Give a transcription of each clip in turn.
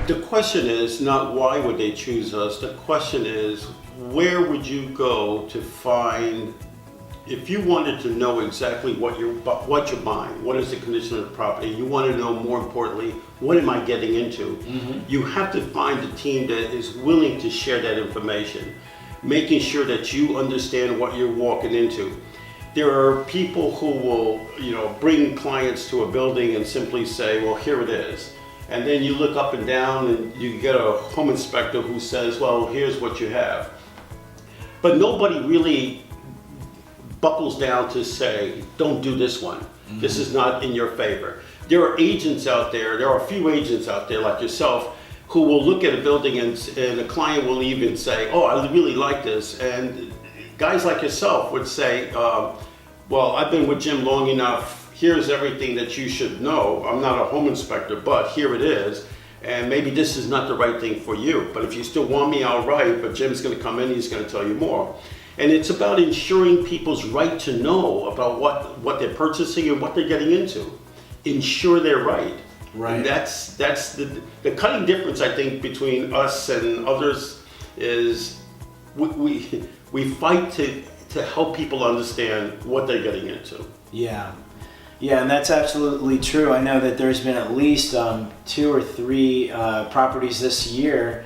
The question is not why would they choose us. The question is, where would you go to find, if you wanted to know exactly what you're buying, what is the condition of the property, you want to know more importantly, what am I getting into? You have to find a team that is willing to share that information, making sure that you understand what you're walking into. There are people who will, bring clients to a building and simply say, well, here it is. And then you look up and down and you get a home inspector who says, well, here's what you have. But nobody really buckles down to say, don't do this one. This is not in your favor. There are agents out there are a few agents out there like yourself who will look at a building and a client will even say, oh, I really like this. And guys like yourself would say, well, I've been with Jim long enough. Here's everything that you should know. I'm not a home inspector, but here it is. And maybe this is not the right thing for you. But if you still want me, I'll write. But Jim's going to come in, he's going to tell you more. And it's about ensuring people's right to know about what they're purchasing and what they're getting into. Ensure they're right. Right. And that's the cutting difference, I think, between us and others is we fight to help people understand what they're getting into. Yeah. Yeah, and that's absolutely true. I know that there's been at least 2 or 3 properties this year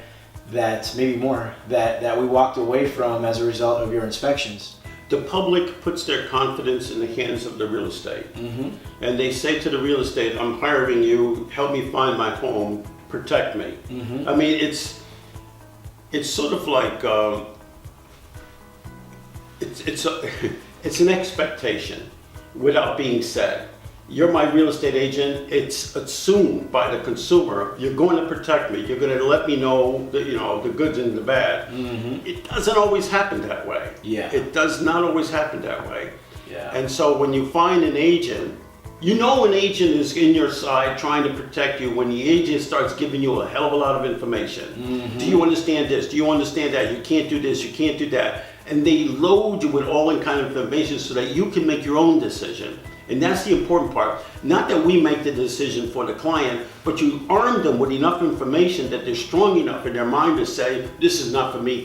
that, maybe more, that we walked away from as a result of your inspections. The public puts their confidence in the hands of the real estate. And they say to the real estate, I'm hiring you, help me find my home, protect me. I mean, it's sort of like, it's an expectation without being said. You're my real estate agent. It's assumed by the consumer, you're going to protect me. You're going to let me know the goods and the bad. It doesn't always happen that way. Yeah. It does not always happen that way. Yeah. And so when you find an agent, an agent is in your side trying to protect you when the agent starts giving you a hell of a lot of information. Do you understand this? Do you understand that? You can't do this, you can't do that. And they load you with all that kind of information so that you can make your own decision. And that's the important part. Not that we make the decision for the client, but you arm them with enough information that they're strong enough in their mind to say, this is not for me.